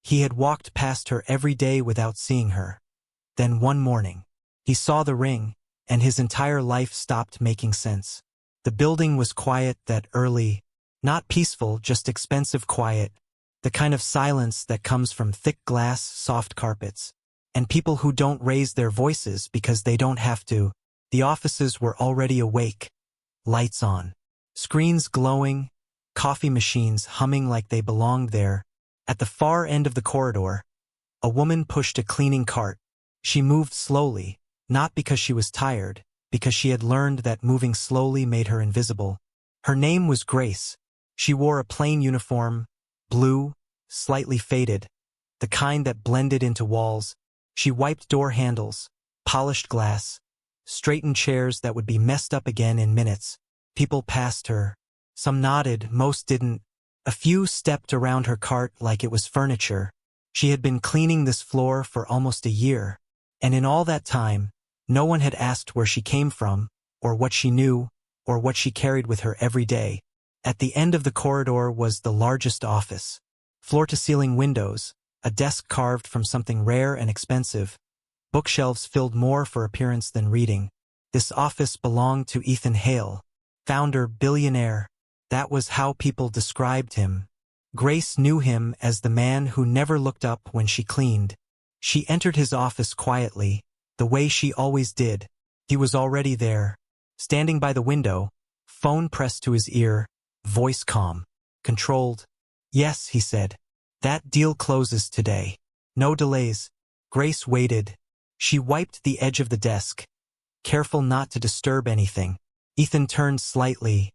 He had walked past her every day without seeing her. Then one morning, he saw the ring, and his entire life stopped making sense. The building was quiet that early, not peaceful, just expensive quiet, the kind of silence that comes from thick glass, soft carpets, and people who don't raise their voices because they don't have to. The offices were already awake, lights on, screens glowing, coffee machines humming like they belonged there. At the far end of the corridor, a woman pushed a cleaning cart. She moved slowly, not because she was tired, because she had learned that moving slowly made her invisible. Her name was Grace. She wore a plain uniform, blue, slightly faded, the kind that blended into walls. She wiped door handles, polished glass, straightened chairs that would be messed up again in minutes. People passed her. Some nodded, most didn't. A few stepped around her cart like it was furniture. She had been cleaning this floor for almost a year, and in all that time, no one had asked where she came from, or what she knew, or what she carried with her every day. At the end of the corridor was the largest office. Floor-to-ceiling windows, a desk carved from something rare and expensive, bookshelves filled more for appearance than reading. This office belonged to Ethan Hale, founder, billionaire. That was how people described him. Grace knew him as the man who never looked up when she cleaned. She entered his office quietly, the way she always did. He was already there, standing by the window, phone pressed to his ear, voice calm, controlled. "Yes," he said. "That deal closes today. No delays." Grace waited. She wiped the edge of the desk, careful not to disturb anything. Ethan turned slightly.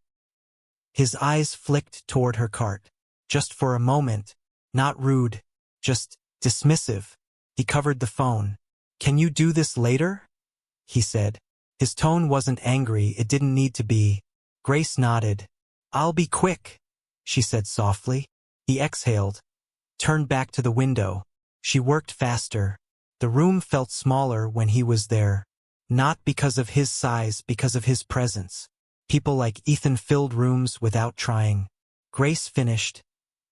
His eyes flicked toward her cart. Just for a moment, not rude, just dismissive. He covered the phone. "Can you do this later?" he said. His tone wasn't angry, it didn't need to be. Grace nodded. "I'll be quick," she said softly. He exhaled, turned back to the window. She worked faster. The room felt smaller when he was there. Not because of his size, because of his presence. People like Ethan filled rooms without trying. Grace finished,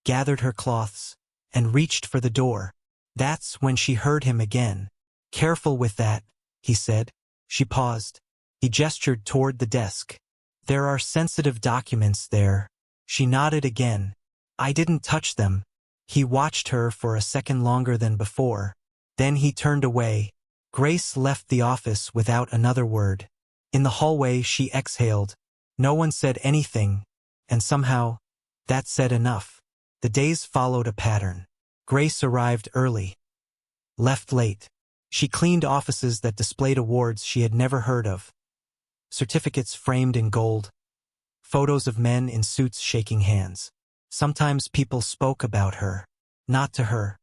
gathered her cloths, and reached for the door. That's when she heard him again. "Careful with that," he said. She paused. He gestured toward the desk. "There are sensitive documents there." She nodded again. "I didn't touch them." He watched her for a second longer than before. Then he turned away. Grace left the office without another word. In the hallway she exhaled. No one said anything, and somehow, that said enough. The days followed a pattern. Grace arrived early, left late. She cleaned offices that displayed awards she had never heard of. Certificates framed in gold. Photos of men in suits shaking hands. Sometimes people spoke about her. Not to her.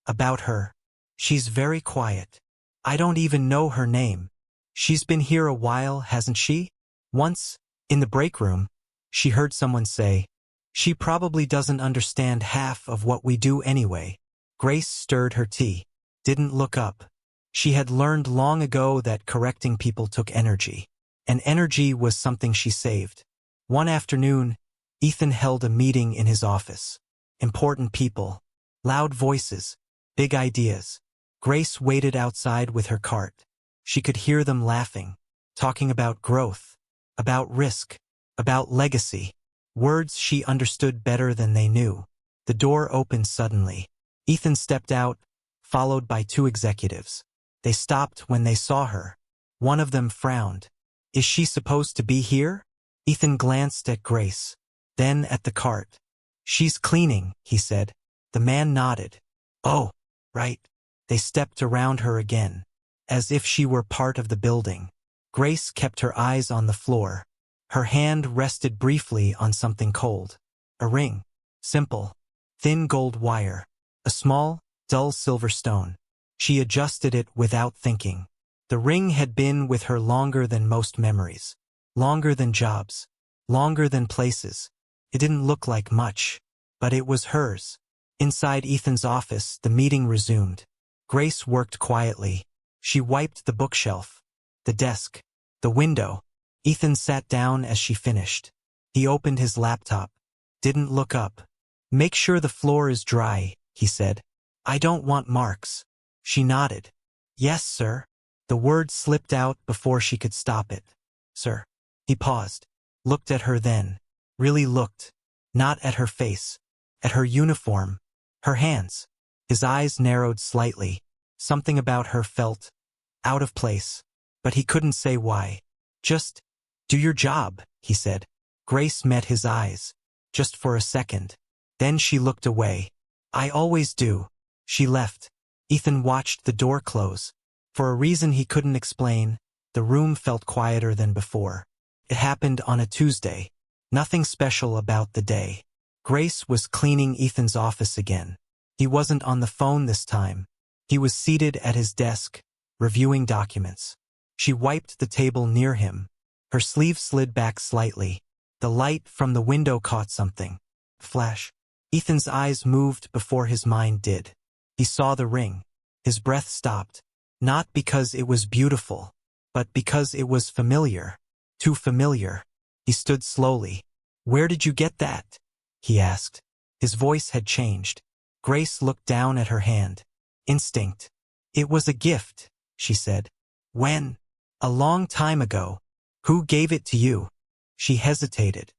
About her. "She's very quiet. I don't even know her name. She's been here a while, hasn't she?" Once, in the break room, she heard someone say, "She probably doesn't understand half of what we do anyway." Grace stirred her tea. Didn't look up. She had learned long ago that correcting people took energy. And energy was something she saved. One afternoon, Ethan held a meeting in his office. Important people. Loud voices. Big ideas. Grace waited outside with her cart. She could hear them laughing. Talking about growth. About risk. About legacy. Words she understood better than they knew. The door opened suddenly. Ethan stepped out, followed by two executives. They stopped when they saw her. One of them frowned. "Is she supposed to be here?" Ethan glanced at Grace, then at the cart. "She's cleaning," he said. The man nodded. "Oh, right." They stepped around her again, as if she were part of the building. Grace kept her eyes on the floor. Her hand rested briefly on something cold. A ring. Simple. Thin gold wire. A small, dull silver stone. She adjusted it without thinking. The ring had been with her longer than most memories. Longer than jobs. Longer than places. It didn't look like much, but it was hers. Inside Ethan's office, the meeting resumed. Grace worked quietly. She wiped the bookshelf, the desk, the window. Ethan sat down as she finished. He opened his laptop. Didn't look up. "Make sure the floor is dry," he said. I don't want marks. She nodded. Yes, sir. The word slipped out before she could stop it. Sir. He paused, looked at her then, really looked, not at her face, at her uniform, her hands. His eyes narrowed slightly. Something about her felt out of place, but he couldn't say why. Just do your job, he said. Grace met his eyes, just for a second. Then she looked away. I always do. She left. Ethan watched the door close. For a reason he couldn't explain, the room felt quieter than before. It happened on a Tuesday. Nothing special about the day. Grace was cleaning Ethan's office again. He wasn't on the phone this time. He was seated at his desk, reviewing documents. She wiped the table near him. Her sleeve slid back slightly. The light from the window caught something. Flash. Ethan's eyes moved before his mind did. He saw the ring. His breath stopped. Not because it was beautiful, but because it was familiar. Too familiar. He stood slowly. Where did you get that? He asked. His voice had changed. Grace looked down at her hand. Instinct. It was a gift, she said. When? A long time ago. Who gave it to you? She hesitated.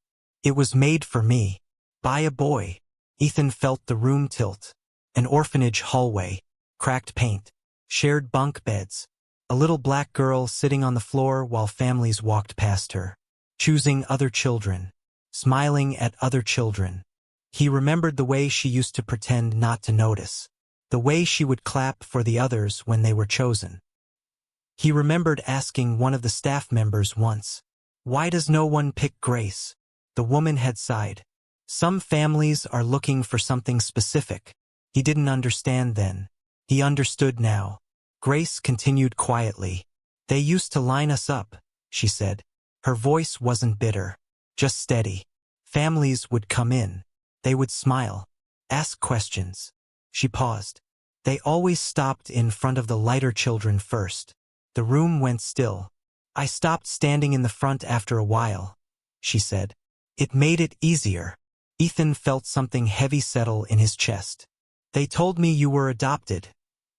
It was made for me. By a boy. Ethan felt the room tilt. An orphanage hallway. Cracked paint. Shared bunk beds. A little black girl sitting on the floor while families walked past her. Choosing other children. Smiling at other children. He remembered the way she used to pretend not to notice. The way she would clap for the others when they were chosen. He remembered asking one of the staff members once, "Why does no one pick Grace?" The woman had sighed. Some families are looking for something specific. He didn't understand then. He understood now. Grace continued quietly. They used to line us up, she said. Her voice wasn't bitter, just steady. Families would come in. They would smile, ask questions. She paused. They always stopped in front of the lighter children first. The room went still. I stopped standing in the front after a while, she said. It made it easier. Ethan felt something heavy settle in his chest. They told me you were adopted,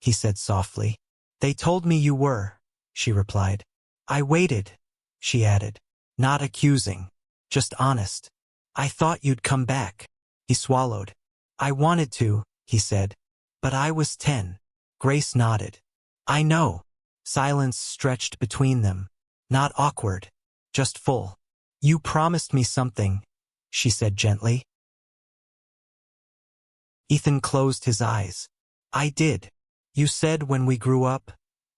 he said softly. They told me you were, she replied. I waited, she added. Not accusing, just honest. I thought you'd come back. He swallowed. I wanted to, he said. But I was 10. Grace nodded. I know. Silence stretched between them. Not awkward, just full. You promised me something, she said gently. Ethan closed his eyes. I did. You said when we grew up,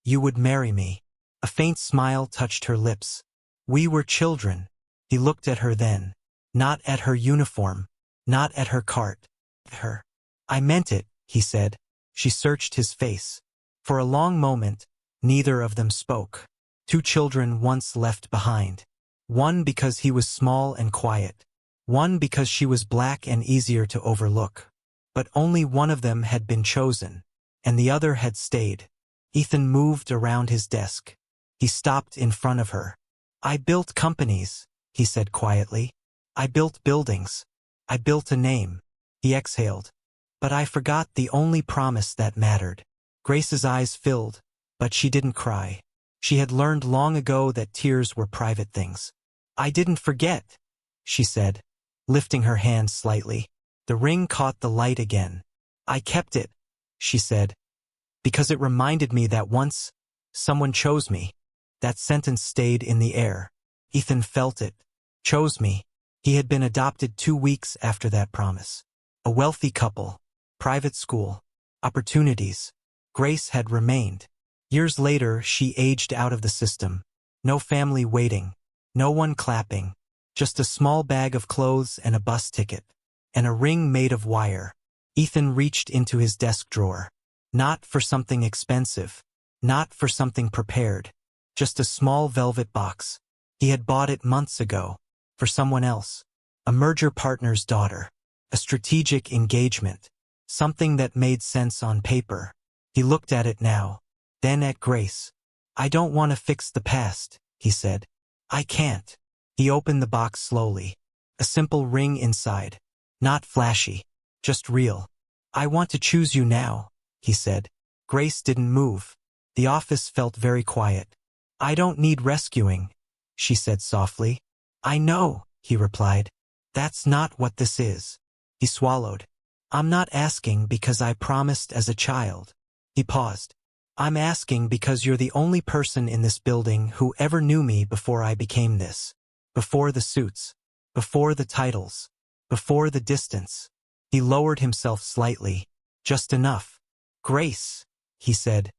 you would marry me. A faint smile touched her lips. We were children. He looked at her then. Not at her uniform. Not at her cart. Her. I meant it, he said. She searched his face. For a long moment, neither of them spoke. Two children once left behind. One because he was small and quiet. One because she was black and easier to overlook. But only one of them had been chosen, and the other had stayed. Ethan moved around his desk. He stopped in front of her. I built companies, he said quietly. I built buildings. I built a name. He exhaled. But I forgot the only promise that mattered. Grace's eyes filled, but she didn't cry. She had learned long ago that tears were private things. I didn't forget, she said, lifting her hand slightly. The ring caught the light again. I kept it, she said, because it reminded me that once, someone chose me. That sentence stayed in the air. Ethan felt it. Chose me. He had been adopted 2 weeks after that promise. A wealthy couple. Private school. Opportunities. Grace had remained. Years later, she aged out of the system. No family waiting. No one clapping. Just a small bag of clothes and a bus ticket. And a ring made of wire. Ethan reached into his desk drawer. Not for something expensive. Not for something prepared. Just a small velvet box. He had bought it months ago. For someone else. A merger partner's daughter. A strategic engagement. Something that made sense on paper. He looked at it now. Then at Grace. I don't want to fix the past, he said. I can't. He opened the box slowly. A simple ring inside. Not flashy. Just real. I want to choose you now, he said. Grace didn't move. The office felt very quiet. I don't need rescuing, she said softly. I know, he replied. That's not what this is. He swallowed. I'm not asking because I promised as a child. He paused. I'm asking because you're the only person in this building who ever knew me before I became this. Before the suits. Before the titles. Before the distance. He lowered himself slightly. Just enough. Grace, he said.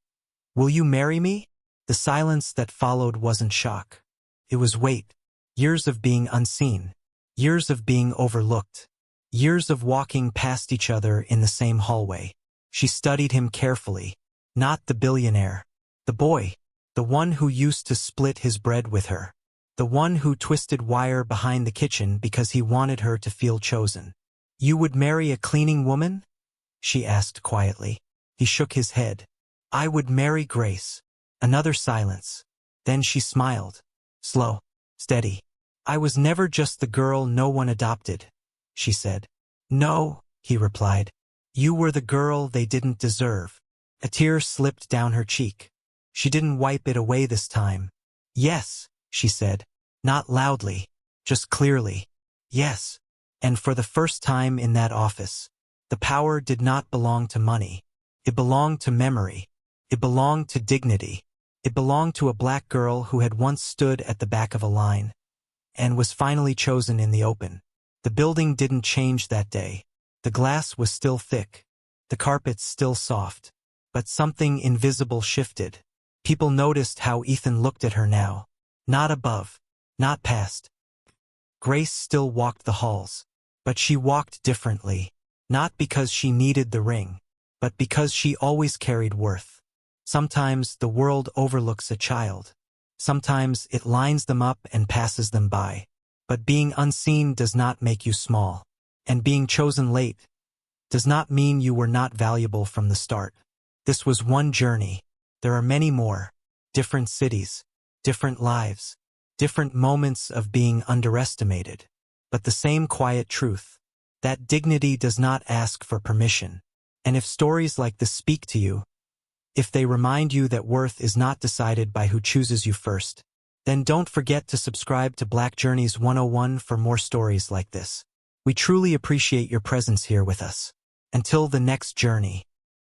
Will you marry me? The silence that followed wasn't shock. It was weight. Years of being unseen. Years of being overlooked. Years of walking past each other in the same hallway. She studied him carefully. Not the billionaire. The boy. The one who used to split his bread with her. The one who twisted wire behind the kitchen because he wanted her to feel chosen. You would marry a cleaning woman? She asked quietly. He shook his head. I would marry Grace. Another silence. Then she smiled. Slow. Steady. I was never just the girl no one adopted, she said. No, he replied. You were the girl they didn't deserve. A tear slipped down her cheek. She didn't wipe it away this time. Yes, she said. Not loudly, just clearly. Yes. And for the first time in that office, the power did not belong to money. It belonged to memory. It belonged to dignity. It belonged to a black girl who had once stood at the back of a line and was finally chosen in the open. The building didn't change that day. The glass was still thick. The carpets still soft. But something invisible shifted. People noticed how Ethan looked at her now. Not above. Not past. Grace still walked the halls. But she walked differently. Not because she needed the ring, but because she always carried worth. Sometimes the world overlooks a child. Sometimes it lines them up and passes them by. But being unseen does not make you small. And being chosen late does not mean you were not valuable from the start. This was one journey. There are many more. Different cities. Different lives. Different moments of being underestimated. But the same quiet truth. That dignity does not ask for permission. And if stories like this speak to you, if they remind you that worth is not decided by who chooses you first, then don't forget to subscribe to Black Journeys 101 for more stories like this. We truly appreciate your presence here with us. Until the next journey.